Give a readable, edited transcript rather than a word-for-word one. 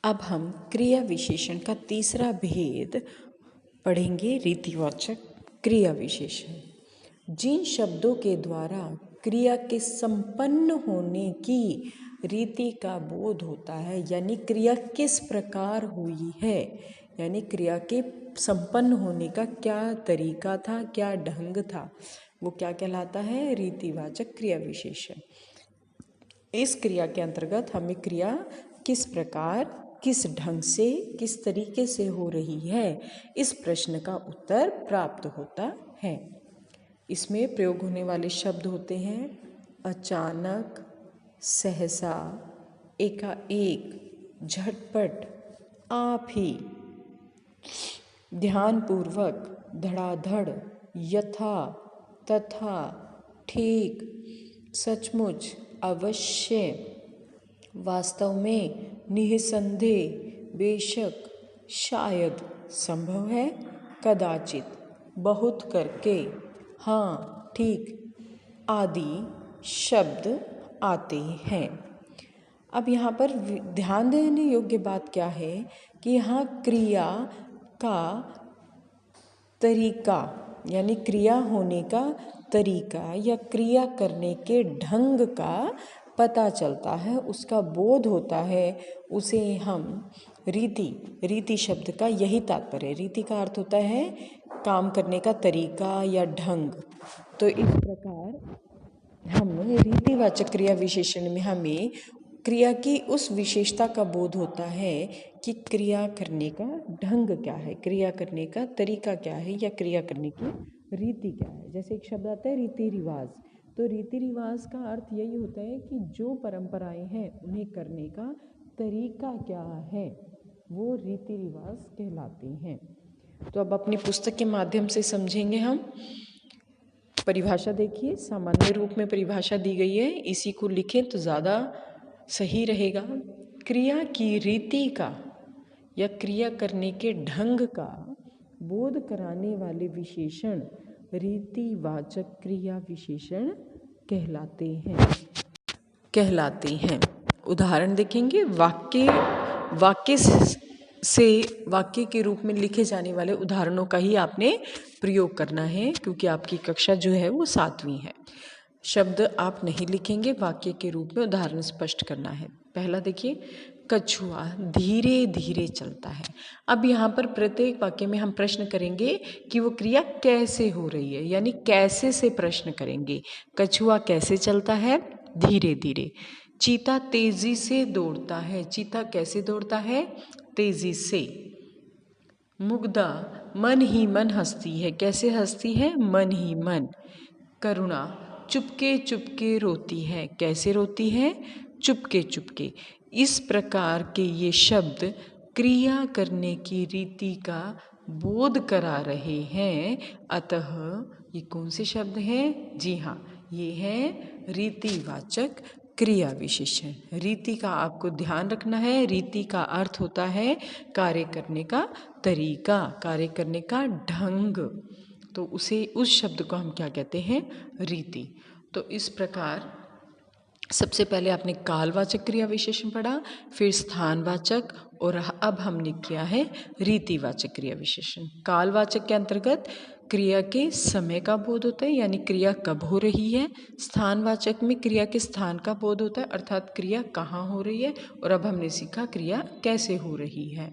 अब हम क्रिया विशेषण का तीसरा भेद पढ़ेंगे, रीतिवाचक क्रिया विशेषण। जिन शब्दों के द्वारा क्रिया के संपन्न होने की रीति का बोध होता है, यानी क्रिया किस प्रकार हुई है, यानी क्रिया के संपन्न होने का क्या तरीका था, क्या ढंग था, वो क्या कहलाता है? रीतिवाचक क्रिया विशेषण। इस क्रिया के अंतर्गत हमें क्रिया किस प्रकार, किस ढंग से, किस तरीके से हो रही है, इस प्रश्न का उत्तर प्राप्त होता है। इसमें प्रयोग होने वाले शब्द होते हैं अचानक, सहसा, एकाएक, झटपट, आप ही, ध्यानपूर्वक, धड़ाधड़, यथा, तथा, ठीक, सचमुच, अवश्य, वास्तव में, निःसंदेह, बेशक, शायद, संभव है, कदाचित, बहुत करके, हाँ, ठीक आदि शब्द आते हैं। अब यहाँ पर ध्यान देने योग्य बात क्या है कि यहाँ क्रिया का तरीका, यानी क्रिया होने का तरीका या क्रिया करने के ढंग का पता चलता है, उसका बोध होता है, उसे हम रीति शब्द का यही तात्पर्य है। रीति का अर्थ होता है काम करने का तरीका या ढंग। तो इस प्रकार हम रीतिवाचक क्रिया विशेषण में हमें क्रिया की उस विशेषता का बोध होता है कि क्रिया करने का ढंग क्या है, क्रिया करने का तरीका क्या है, या क्रिया करने की रीति क्या है। जैसे एक शब्द आता है रीति रिवाज, तो रीति रिवाज का अर्थ यही होता है कि जो परंपराएं हैं उन्हें करने का तरीका क्या है, वो रीति रिवाज कहलाते हैं। तो अब अपनी पुस्तक के माध्यम से समझेंगे हम। परिभाषा देखिए, सामान्य रूप में परिभाषा दी गई है, इसी को लिखें तो ज़्यादा सही रहेगा। क्रिया की रीति का या क्रिया करने के ढंग का बोध कराने वाले विशेषण रीतिवाचक क्रिया विशेषण कहलाते हैं। उदाहरण देखेंगे। वाक्य के रूप में लिखे जाने वाले उदाहरणों का ही आपने प्रयोग करना है, क्योंकि आपकी कक्षा जो है वो 7वीं है। शब्द आप नहीं लिखेंगे, वाक्य के रूप में उदाहरण स्पष्ट करना है। पहला देखिए, कछुआ धीरे धीरे चलता है। अब यहाँ पर प्रत्येक वाक्य में हम प्रश्न करेंगे कि वो क्रिया कैसे हो रही है, यानी कैसे से प्रश्न करेंगे। कछुआ कैसे चलता है? धीरे धीरे। चीता तेजी से दौड़ता है। चीता कैसे दौड़ता है? तेजी से। मुग्धा मन ही मन हंसती है। कैसे हंसती है? मन ही मन। करुणा चुपके चुपके रोती है। कैसे रोती है? चुपके चुपके। इस प्रकार के ये शब्द क्रिया करने की रीति का बोध करा रहे हैं। अतः ये कौन से शब्द हैं? जी हाँ, ये है रीतिवाचक क्रिया विशेषण। रीति का आपको ध्यान रखना है। रीति का अर्थ होता है कार्य करने का तरीका, कार्य करने का ढंग। तो उस शब्द को हम क्या कहते हैं? रीति। तो इस प्रकार सबसे पहले आपने कालवाचक क्रिया विशेषण पढ़ा, फिर स्थानवाचक, और अब हमने किया है रीतिवाचक क्रिया विशेषण। कालवाचक के अंतर्गत क्रिया के समय का बोध होता है, यानी क्रिया कब हो रही है। स्थानवाचक में क्रिया के स्थान का बोध होता है, अर्थात क्रिया कहाँ हो रही है। और अब हमने सीखा क्रिया कैसे हो रही है।